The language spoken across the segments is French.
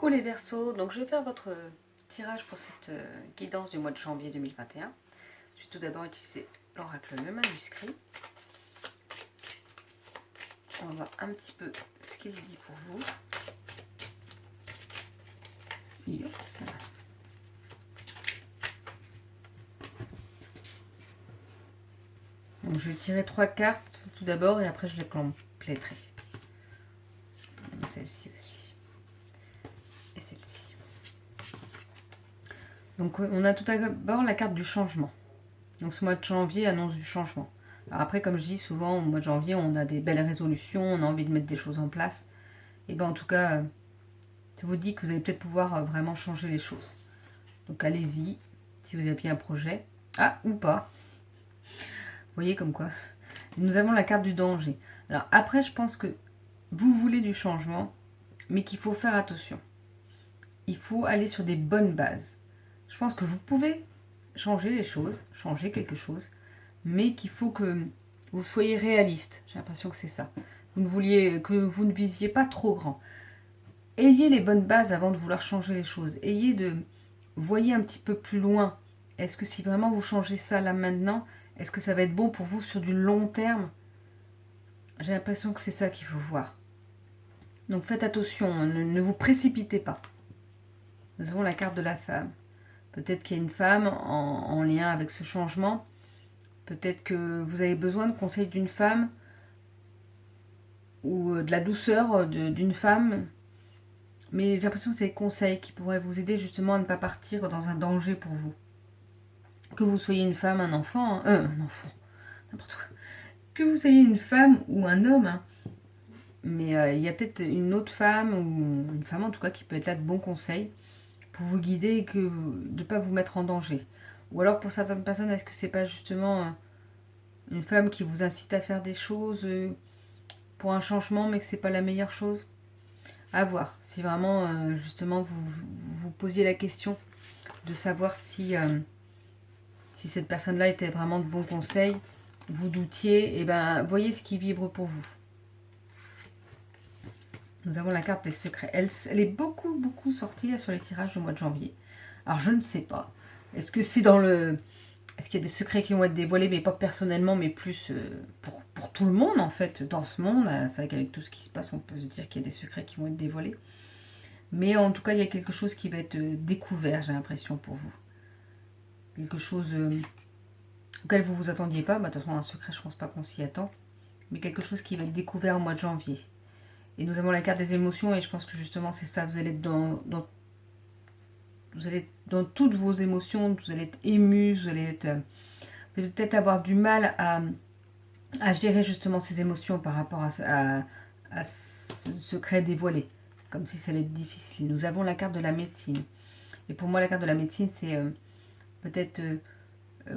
Coucou les Verseaux, donc je vais faire votre tirage pour cette guidance du mois de janvier 2021. Je vais tout d'abord utiliser l'oracle Le Manuscrit. On va voir un petit peu ce qu'il dit pour vous. Yops. Donc je vais tirer 3 cartes tout d'abord et après je les compléterai. Celle-ci aussi. Et celle-ci. Donc on a tout d'abord la carte du changement. Donc ce mois de janvier annonce du changement. Alors après, comme je dis souvent, au mois de janvier, on a des belles résolutions, on a envie de mettre des choses en place. Et bien en tout cas, ça vous dit que vous allez peut-être pouvoir vraiment changer les choses. Donc allez-y, si vous avez bien un projet. Ah, ou pas. Vous voyez comme quoi. Nous avons la carte du danger. Alors après, je pense que vous voulez du changement, mais qu'il faut faire attention. Il faut aller sur des bonnes bases. Je pense que vous pouvez changer les choses, changer quelque chose, mais qu'il faut que vous soyez réaliste. J'ai l'impression que c'est ça. Que vous ne visiez pas trop grand. Ayez les bonnes bases avant de vouloir changer les choses. Voyez un petit peu plus loin. Est-ce que si vraiment vous changez ça là maintenant, est-ce que ça va être bon pour vous sur du long terme? J'ai l'impression que c'est ça qu'il faut voir. Donc faites attention, ne vous précipitez pas. Nous avons la carte de la femme. Peut-être qu'il y a une femme en lien avec ce changement. Peut-être que vous avez besoin de conseils d'une femme ou de la douceur d'une femme. Mais j'ai l'impression que c'est des conseils qui pourraient vous aider justement à ne pas partir dans un danger pour vous. Que vous soyez une femme, un enfant, n'importe quoi. Que vous soyez une femme ou un homme, hein. Mais il y a peut-être une autre femme ou une femme en tout cas qui peut être là de bons conseils pour vous guider et de ne pas vous mettre en danger. Ou alors pour certaines personnes, est-ce que c'est pas justement une femme qui vous incite à faire des choses pour un changement mais que c'est pas la meilleure chose? À voir. Si vraiment justement vous posiez la question de savoir si cette personne-là était vraiment de bons conseils, vous doutiez, et ben voyez ce qui vibre pour vous. Nous avons la carte des secrets. Elle est beaucoup sortie là, sur les tirages du mois de janvier. Alors je ne sais pas. Est-ce que c'est dans le... Est-ce qu'il y a des secrets qui vont être dévoilés, mais pas personnellement, mais plus pour tout le monde en fait, dans ce monde? C'est vrai qu'avec tout ce qui se passe, on peut se dire qu'il y a des secrets qui vont être dévoilés. Mais en tout cas, il y a quelque chose qui va être découvert, j'ai l'impression, pour vous. Quelque chose auquel vous ne vous attendiez pas. Bah, de toute façon, un secret, je ne pense pas qu'on s'y attend. Mais quelque chose qui va être découvert au mois de janvier. Et nous avons la carte des émotions, et je pense que justement, c'est ça. Vous allez être vous allez être dans toutes vos émotions, vous allez être ému, vous allez peut-être avoir du mal à gérer justement ces émotions par rapport à ce secret dévoilé. Comme si ça allait être difficile. Nous avons la carte de la médecine. Et pour moi, la carte de la médecine, c'est peut-être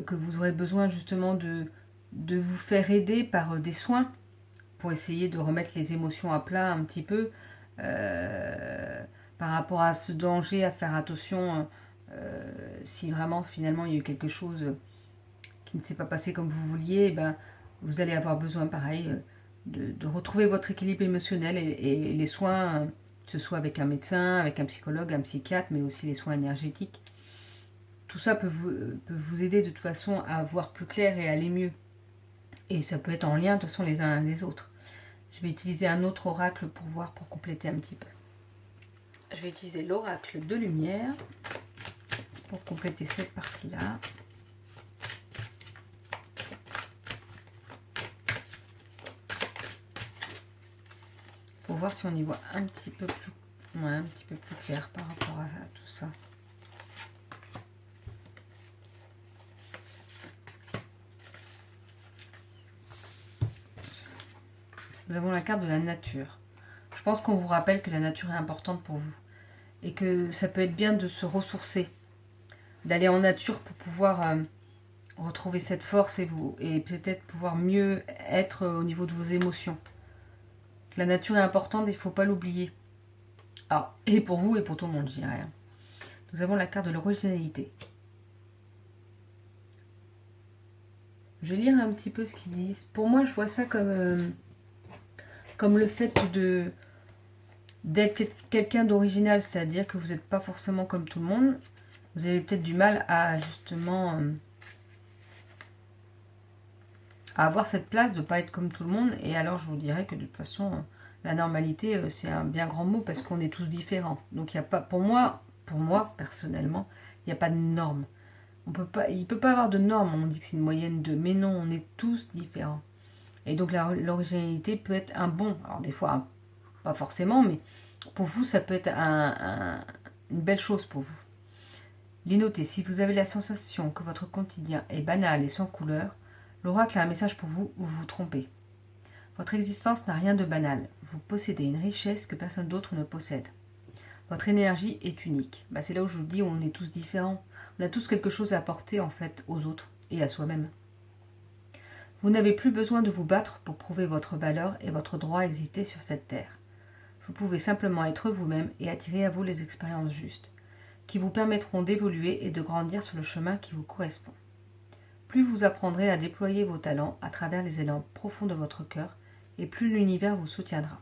que vous aurez besoin justement de vous faire aider par des soins pour essayer de remettre les émotions à plat un petit peu par rapport à ce danger, à faire attention si vraiment finalement il y a eu quelque chose qui ne s'est pas passé comme vous vouliez, ben, vous allez avoir besoin pareil de retrouver votre équilibre émotionnel et les soins, que ce soit avec un médecin, avec un psychologue, un psychiatre, mais aussi les soins énergétiques. Tout ça peut vous aider de toute façon à voir plus clair et à aller mieux. Et ça peut être en lien de toute façon les uns les autres. Je vais utiliser un autre oracle pour voir, pour compléter un petit peu. Je vais utiliser l'oracle de lumière pour compléter cette partie-là. Pour voir si on y voit un petit peu plus clair par rapport à tout ça. Nous avons la carte de la nature. Je pense qu'on vous rappelle que la nature est importante pour vous et que ça peut être bien de se ressourcer, d'aller en nature pour pouvoir retrouver cette force et peut-être pouvoir mieux être au niveau de vos émotions. La nature est importante et il ne faut pas l'oublier. Alors, et pour vous et pour tout le monde, je dirais. Nous avons la carte de l'originalité. Je vais lire un petit peu ce qu'ils disent. Pour moi, je vois ça comme le fait d'être quelqu'un d'original, c'est-à-dire que vous n'êtes pas forcément comme tout le monde. Vous avez peut-être du mal à justement à avoir cette place de ne pas être comme tout le monde. Et alors je vous dirais que de toute façon, la normalité, c'est un bien grand mot parce qu'on est tous différents. Donc il n'y a pas, pour moi personnellement, il n'y a pas de norme. Il ne peut pas avoir de norme, on dit que c'est une moyenne de, mais non, on est tous différents. Et donc l'originalité peut être un bon, alors des fois pas forcément, mais pour vous ça peut être une belle chose pour vous. Les noter, si vous avez la sensation que votre quotidien est banal et sans couleur, l'oracle a un message pour vous, vous vous trompez. Votre existence n'a rien de banal, vous possédez une richesse que personne d'autre ne possède. Votre énergie est unique. C'est là où je vous dis, on est tous différents. On a tous quelque chose à apporter en fait aux autres et à soi-même. Vous n'avez plus besoin de vous battre pour prouver votre valeur et votre droit à exister sur cette terre. Vous pouvez simplement être vous-même et attirer à vous les expériences justes, qui vous permettront d'évoluer et de grandir sur le chemin qui vous correspond. Plus vous apprendrez à déployer vos talents à travers les élans profonds de votre cœur, et plus l'univers vous soutiendra.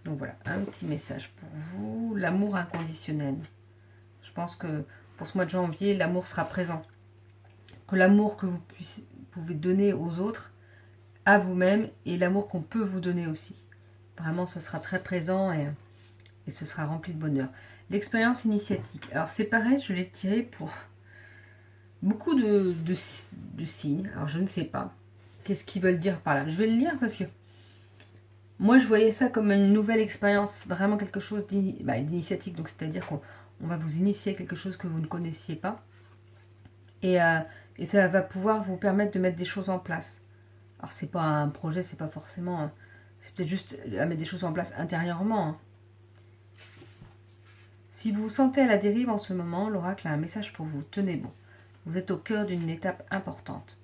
Donc voilà, un petit message pour vous. L'amour inconditionnel. Je pense que pour ce mois de janvier, l'amour sera présent. Que l'amour que vous pouvez donner aux autres, à vous-même, et l'amour qu'on peut vous donner aussi. Vraiment, ce sera très présent et ce sera rempli de bonheur. L'expérience initiatique. Alors c'est pareil, je l'ai tiré pour beaucoup de signes. Alors je ne sais pas. Qu'est-ce qu'ils veulent dire par là? Je vais le lire parce que moi je voyais ça comme une nouvelle expérience, vraiment quelque chose d'initiatique. Donc c'est-à-dire qu'on va vous initier à quelque chose que vous ne connaissiez pas. Et ça va pouvoir vous permettre de mettre des choses en place. Alors c'est pas un projet, c'est pas forcément... C'est peut-être juste à mettre des choses en place intérieurement. Si vous vous sentez à la dérive en ce moment, l'oracle a un message pour vous. Tenez bon. Vous êtes au cœur d'une étape importante.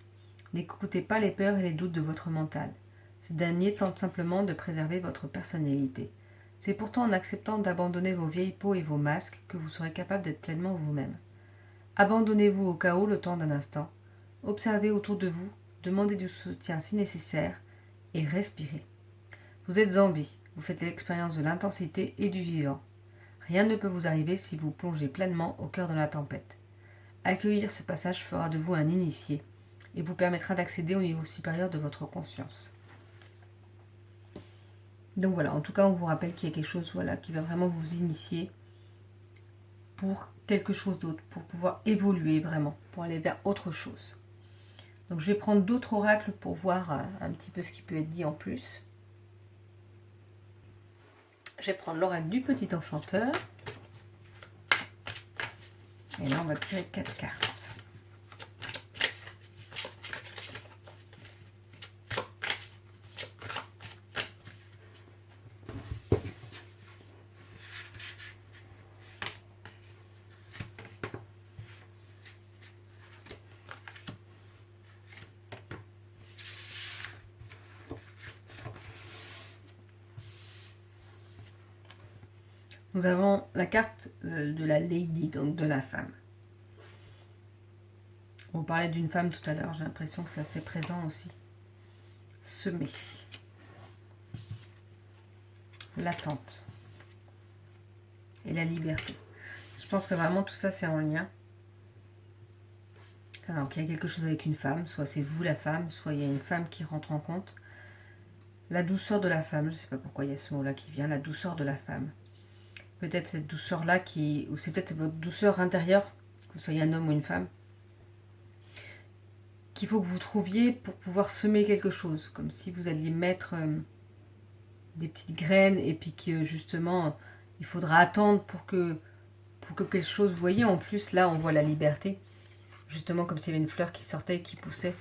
N'écoutez pas les peurs et les doutes de votre mental. Ces derniers tentent simplement de préserver votre personnalité. C'est pourtant en acceptant d'abandonner vos vieilles peaux et vos masques que vous serez capable d'être pleinement vous-même. Abandonnez-vous au chaos le temps d'un instant. Observez autour de vous, demandez du soutien si nécessaire et respirez. Vous êtes en vie, vous faites l'expérience de l'intensité et du vivant. Rien ne peut vous arriver si vous plongez pleinement au cœur de la tempête. Accueillir ce passage fera de vous un initié et vous permettra d'accéder au niveau supérieur de votre conscience. Donc voilà, en tout cas, on vous rappelle qu'il y a quelque chose qui va vraiment vous initier pour quelque chose d'autre, pour pouvoir évoluer vraiment, pour aller vers autre chose. Donc je vais prendre d'autres oracles pour voir un petit peu ce qui peut être dit en plus. Je vais prendre l'oracle du petit enchanteur. Et là, on va tirer 4 cartes. Nous avons la carte de la Lady, donc de la femme. On parlait d'une femme tout à l'heure, j'ai l'impression que c'est assez présent aussi. Semer. L'attente. Et la liberté. Je pense que vraiment tout ça c'est en lien. Alors qu'il y a quelque chose avec une femme, soit c'est vous la femme, soit il y a une femme qui rentre en compte. La douceur de la femme, je ne sais pas pourquoi il y a ce mot-là qui vient, la douceur de la femme. Peut-être cette douceur-là ou c'est peut-être votre douceur intérieure, que vous soyez un homme ou une femme, qu'il faut que vous trouviez pour pouvoir semer quelque chose, comme si vous alliez mettre des petites graines et puis que justement il faudra attendre pour que quelque chose, vous voyez, en plus là on voit la liberté, justement comme s'il y avait une fleur qui sortait et qui poussait,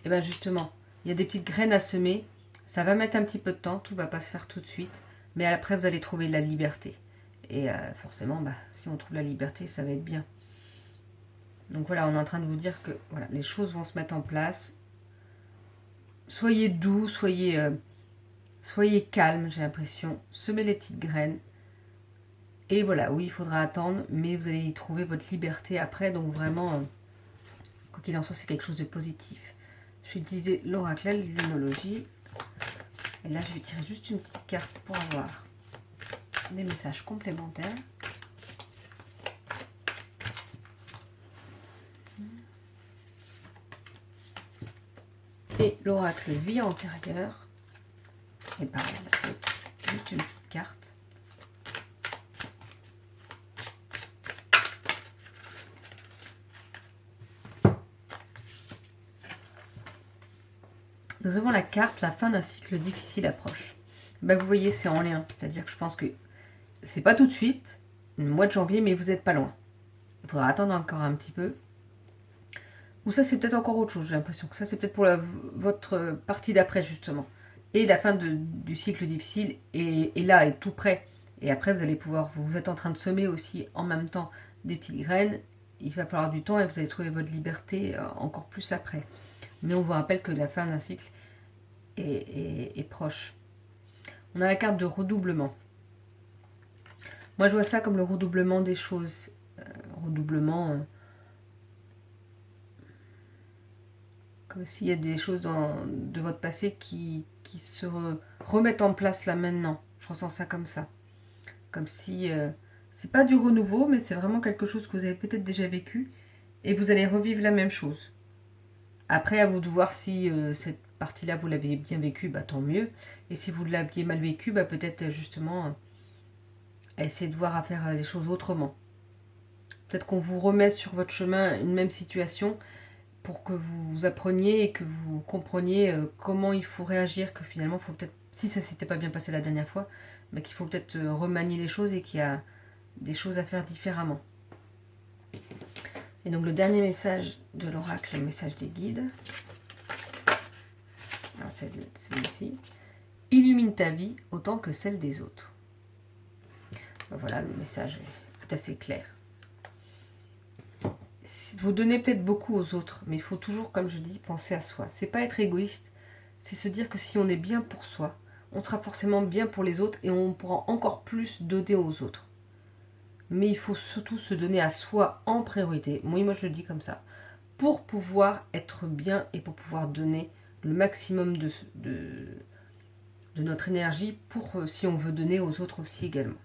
et bien justement il y a des petites graines à semer, ça va mettre un petit peu de temps, tout ne va pas se faire tout de suite, mais après vous allez trouver la liberté. Et forcément, si on trouve la liberté, ça va être bien. Donc voilà, on est en train de vous dire que voilà, les choses vont se mettre en place. Soyez doux, soyez calme, j'ai l'impression. Semez les petites graines. Et voilà, oui, il faudra attendre, mais vous allez y trouver votre liberté après. Donc vraiment, quoi qu'il en soit, c'est quelque chose de positif. Je vais utiliser l'oracle, la luminologie. Et là, je vais tirer juste une petite carte pour avoir des messages complémentaires. Et l'oracle vie antérieure. Et pareil, juste une petite carte. Nous avons la carte, la fin d'un cycle difficile approche. Ben, vous voyez, c'est en lien. C'est-à-dire que je pense que c'est pas tout de suite, le mois de janvier, mais vous n'êtes pas loin. Il faudra attendre encore un petit peu. Ou ça, c'est peut-être encore autre chose, j'ai l'impression. Que ça, c'est peut-être pour votre partie d'après, justement. Et la fin du cycle difficile est là, est tout près. Et après, vous allez pouvoir... Vous êtes en train de semer aussi, en même temps, des petites graines. Il va falloir du temps et vous allez trouver votre liberté encore plus après. Mais on vous rappelle que la fin d'un cycle est proche. On a la carte de redoublement. Moi, je vois ça comme le redoublement des choses. Redoublement... comme s'il y a des choses de votre passé qui se remettent en place là maintenant. Je ressens ça comme ça. Comme si... c'est pas du renouveau, mais c'est vraiment quelque chose que vous avez peut-être déjà vécu. Et vous allez revivre la même chose. Après, à vous de voir si cette partie-là, vous l'aviez bien vécue, bah, tant mieux. Et si vous l'aviez mal vécue, bah, peut-être justement essayer de voir à faire les choses autrement. Peut-être qu'on vous remet sur votre chemin une même situation pour que vous appreniez et que vous compreniez comment il faut réagir, que finalement, faut peut-être, si ça s'était pas bien passé la dernière fois, bah, qu'il faut peut-être remanier les choses et qu'il y a des choses à faire différemment. Et donc le dernier message de l'oracle, le message des guides, c'est celui-ci. Illumine ta vie autant que celle des autres. Ben voilà, le message est assez clair. Vous donnez peut-être beaucoup aux autres, mais il faut toujours, comme je dis, penser à soi. C'est pas être égoïste, c'est se dire que si on est bien pour soi, on sera forcément bien pour les autres et on pourra encore plus donner aux autres. Mais il faut surtout se donner à soi en priorité. Moi je le dis comme ça. Pour pouvoir être bien et pour pouvoir donner le maximum de notre énergie pour si on veut donner aux autres aussi également.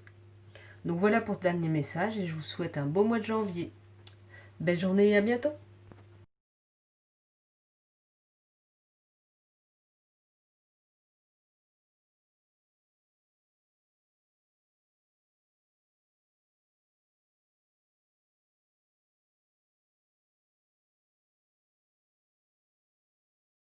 Donc voilà pour ce dernier message et je vous souhaite un beau mois de janvier. Belle journée et à bientôt.